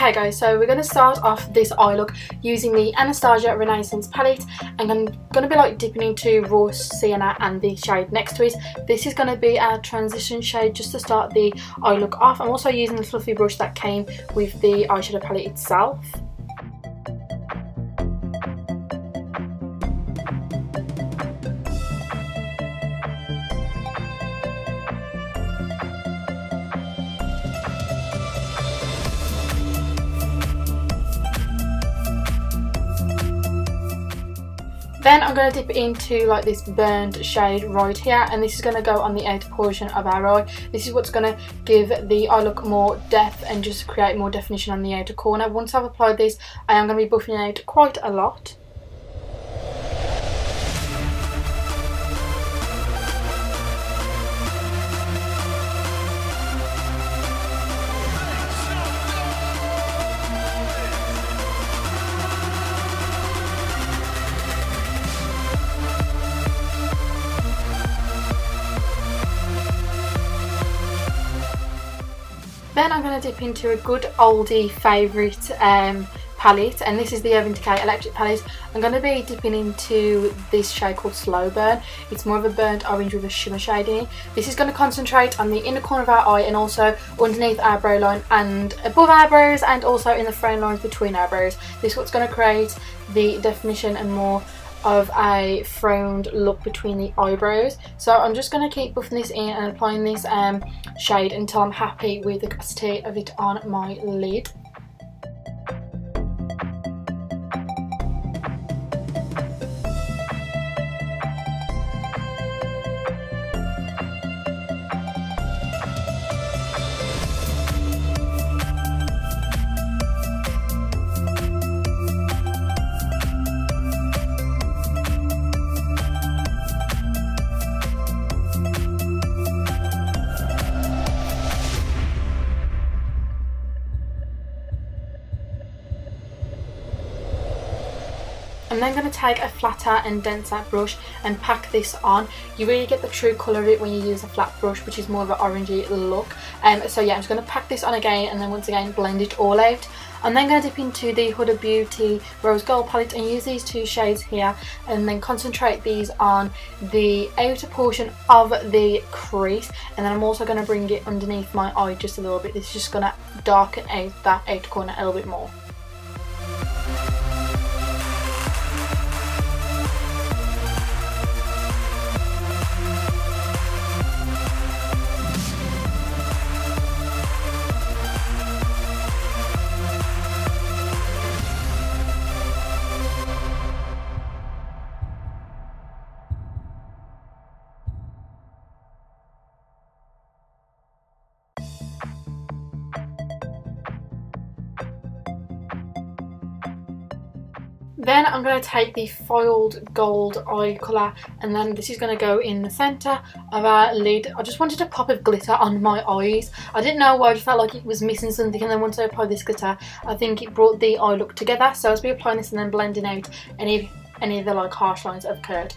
Okay guys, so we're going to start off this eye look using the Anastasia Renaissance palette, and I'm going to be like dipping into Raw Sienna and the shade next to it. This is going to be our transition shade just to start the eye look off. I'm also using the fluffy brush that came with the eyeshadow palette itself. Then I'm going to dip into like this burnt shade right here, and this is going to go on the outer portion of our eye. This is what's going to give the eye look more depth and just create more definition on the outer corner. Once I've applied this, I am going to be buffing out quite a lot. Then I'm going to dip into a good oldie favourite palette, and this is the Decay Electric palette. I'm going to be dipping into this shade called Slow Burn. It's more of a burnt orange with a shimmer shade in it. This is going to concentrate on the inner corner of our eye and also underneath our brow line and above our brows, and also in the frown lines between our brows. This is what's going to create the definition and more of a frowned look between the eyebrows. So I'm just going to keep buffing this in and applying this shade until I'm happy with the capacity of it on my lid. I'm then going to take a flatter and denser brush and pack this on. You really get the true colour of it when you use a flat brush, which is more of an orangey look. So yeah, I'm just going to pack this on again and then once again blend it all out. I'm then going to dip into the Huda Beauty Rose Gold palette and use these two shades here, and then concentrate these on the outer portion of the crease, and then I'm also going to bring it underneath my eye just a little bit. This is just going to darken out that outer corner a little bit more. Then I'm going to take the foiled gold eye colour, and then this is going to go in the centre of our lid. I just wanted a pop of glitter on my eyes. I didn't know why, I just felt like it was missing something, and then once I applied this glitter, I think it brought the eye look together. So as we applying this and then blending out any of the like harsh lines that have occurred.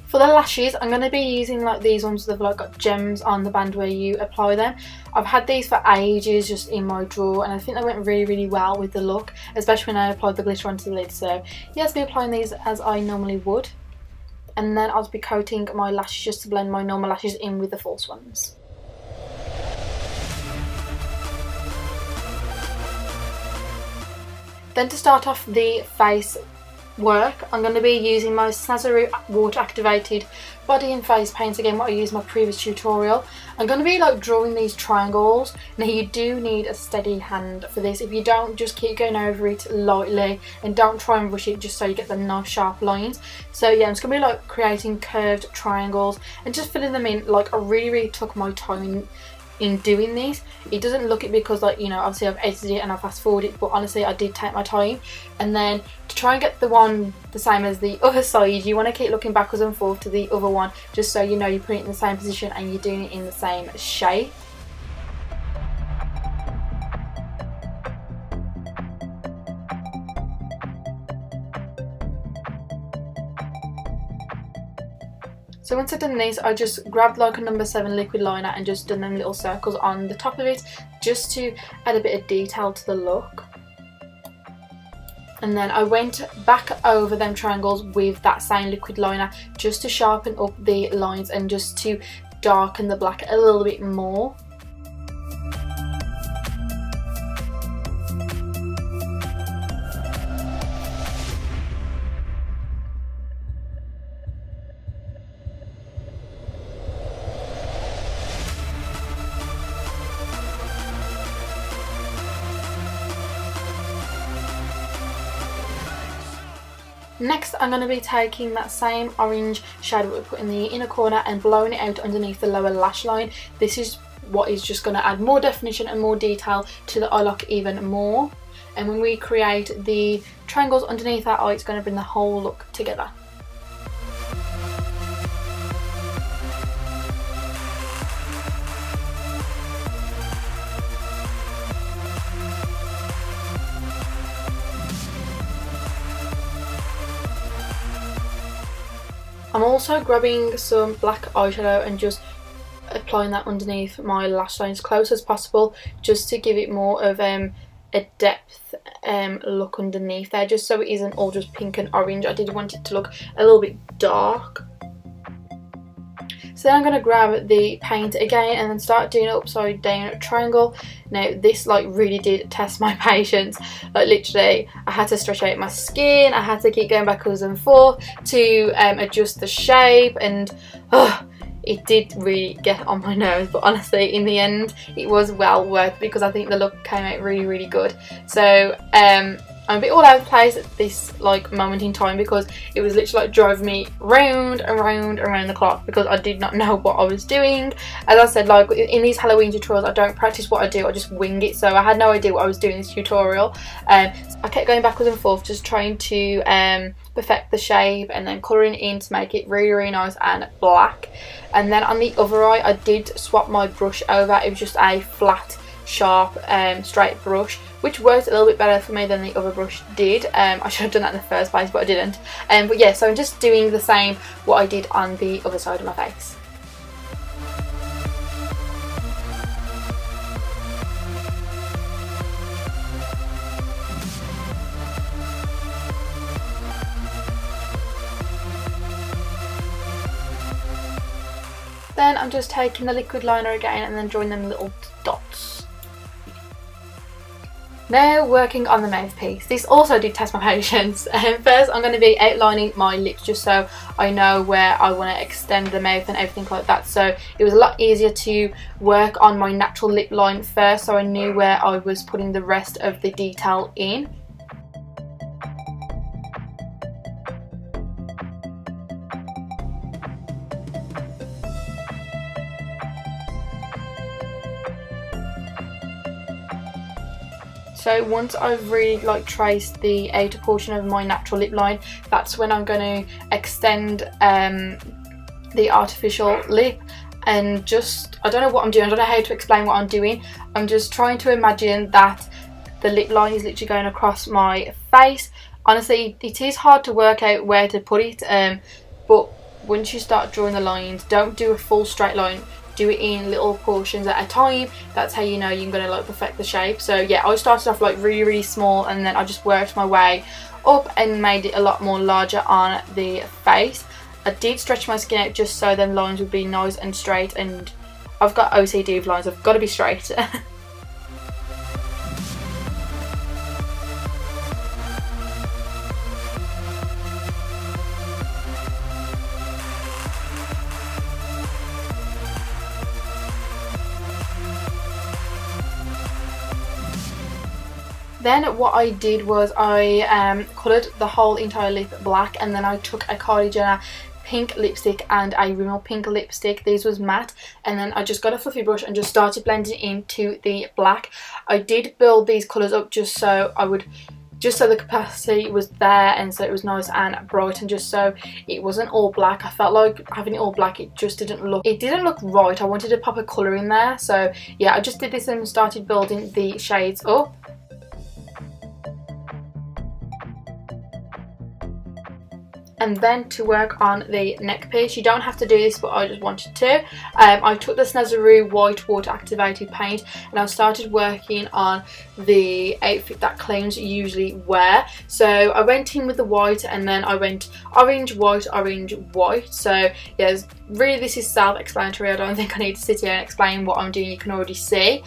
For the lashes, I'm going to be using like these ones that have like got gems on the band where you apply them. I've had these for ages just in my drawer, and I think they went really well with the look, especially when I applied the glitter onto the lid. So yes, I'll be applying these as I normally would, and then I'll be coating my lashes just to blend my normal lashes in with the false ones. Then to start off the face work, I'm going to be using my Snazaroo water activated body and face paints, again what I used in my previous tutorial. I'm going to be like drawing these triangles. Now you do need a steady hand for this. If you don't, just keep going over it lightly and don't try and rush it, just so you get the nice sharp lines. So yeah, I'm just going to be like creating curved triangles and just filling them in. Like I really took my time in doing this. It doesn't look it because, like, you know, obviously I've edited it and I've fast forwarded it, but honestly I did take my time. And then to try and get the one the same as the other side, you want to keep looking backwards and forth to the other one, just so you know you're putting it in the same position and you're doing it in the same shape. So once I've done this, I just grabbed like a number 7 liquid liner and just done them little circles on the top of it just to add a bit of detail to the look. And then I went back over them triangles with that same liquid liner just to sharpen up the lines and just to darken the black a little bit more. Next, I'm going to be taking that same orange shade that we put in the inner corner and blowing it out underneath the lower lash line. This is what is just going to add more definition and more detail to the eye look even more. And when we create the triangles underneath our eye, it's going to bring the whole look together. I'm also grabbing some black eyeshadow and just applying that underneath my lash line as close as possible, just to give it more of a depth look underneath there, just so it isn't all just pink and orange. I did want it to look a little bit dark. So then I'm going to grab the paint again and then start doing an upside down triangle. Now this like really did test my patience. Like literally I had to stretch out my skin, I had to keep going backwards and forth to adjust the shape, and it did really get on my nerves, but honestly in the end it was well worth it because I think the look came out really good. So I'm a bit all over the place at this like moment in time because it was literally like driving me round and round and round the clock because I did not know what I was doing. As I said, like in these Halloween tutorials I don't practice what I do, I just wing it, so I had no idea what I was doing in this tutorial. I kept going backwards and forth just trying to perfect the shape and then colouring it in to make it really nice and black. And then on the other eye I did swap my brush over. It was just a flat sharp straight brush, which worked a little bit better for me than the other brush did. I should have done that in the first place, but I didn't. But yeah, so I'm just doing the same what I did on the other side of my face. Then I'm just taking the liquid liner again and then drawing them little dots. Now working on the mouthpiece. This also did test my patience. First I'm going to be outlining my lips just so I know where I want to extend the mouth and everything like that. So it was a lot easier to work on my natural lip line first, so I knew where I was putting the rest of the detail in. So once I've really like traced the outer portion of my natural lip line, that's when I'm going to extend the artificial lip, and just, I don't know what I'm doing, I don't know how to explain what I'm doing. I'm just trying to imagine that the lip line is literally going across my face. Honestly, it is hard to work out where to put it, but once you start drawing the lines, don't do a full straight line. Do it in little portions at a time. That's how you know you're going to like perfect the shape. So yeah, I started off like really small, and then I just worked my way up and made it a lot more larger on the face. I did stretch my skin out just so them lines would be nice and straight, and I've got OCD with lines, I've got to be straight. Then what I did was I coloured the whole entire lip black, and then I took a Kylie Jenner pink lipstick and a rimmel pink lipstick. These was matte, and then I just got a fluffy brush and just started blending into the black. I did build these colours up just so the capacity was there, and so it was nice and bright, and just so it wasn't all black. I felt like having it all black, it didn't look right. I wanted to pop a colour in there, so yeah, I just did this and started building the shades up. And then to work on the neck piece, you don't have to do this, but I just wanted to. I took the Snazaroo white water activated paint and I started working on the outfit that clowns usually wear. So I went in with the white and then I went orange, white, orange, white. So yes, really this is self-explanatory. I don't think I need to sit here and explain what I'm doing, you can already see.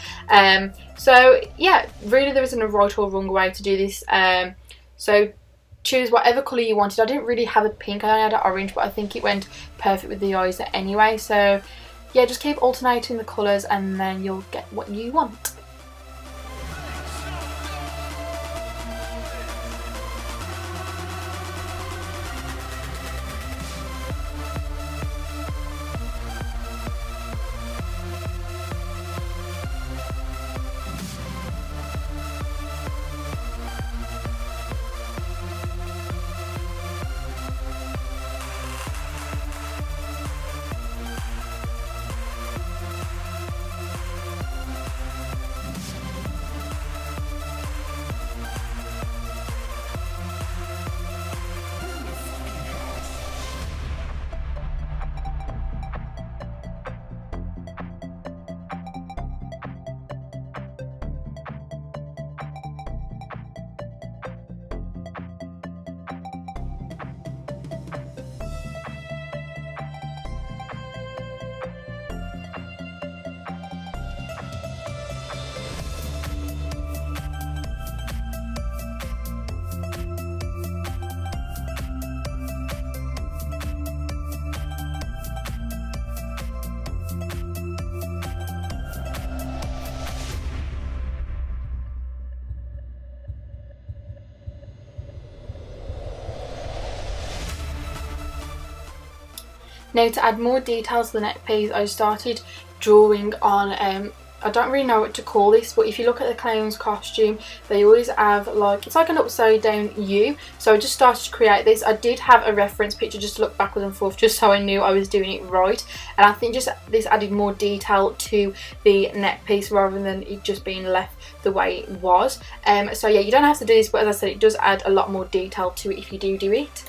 So yeah, really there isn't a right or wrong way to do this. So choose whatever colour you wanted. I didn't really have a pink, I only had an orange, but I think it went perfect with the eyes anyway. So yeah, just keep alternating the colours and then you'll get what you want. Now to add more details to the neck piece, I started drawing on, I don't really know what to call this, but if you look at the clown's costume, they always have like, it's like an upside down U. So I just started to create this. I did have a reference picture just to look backwards and forth, just so I knew I was doing it right. And I think just this added more detail to the neck piece rather than it just being left the way it was. So yeah, you don't have to do this, but as I said, it does add a lot more detail to it if you do it.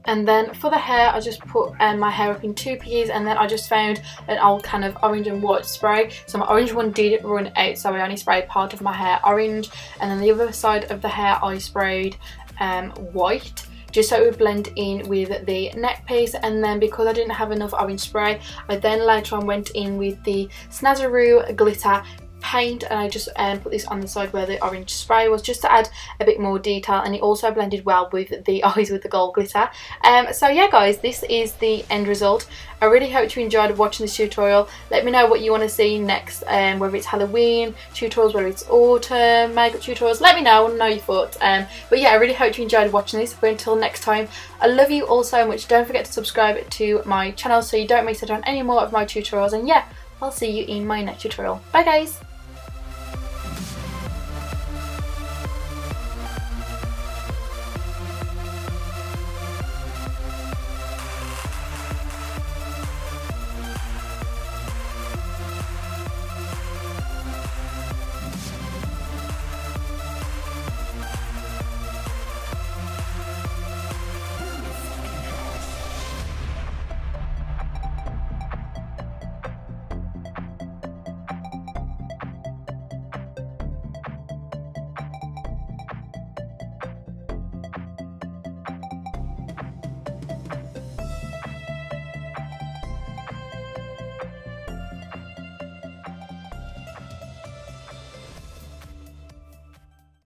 And then for the hair, I just put my hair up in two pieces, and then I just found an old can of orange and white spray. So my orange one did run out, so I only sprayed part of my hair orange, and then the other side of the hair I sprayed white, just so it would blend in with the neck piece. And then because I didn't have enough orange spray, I then later on went in with the Snazaroo glitter paint, and I just put this on the side where the orange spray was, just to add a bit more detail, and it also blended well with the eyes with the gold glitter. So yeah guys, this is the end result. I really hope you enjoyed watching this tutorial. Let me know what you want to see next, whether it's Halloween tutorials, whether it's autumn makeup tutorials. Let me know, I want to know your thoughts. But yeah, I really hope you enjoyed watching this. But until next time, I love you all so much. Don't forget to subscribe to my channel so you don't miss out on any more of my tutorials, and yeah, I'll see you in my next tutorial. Bye guys!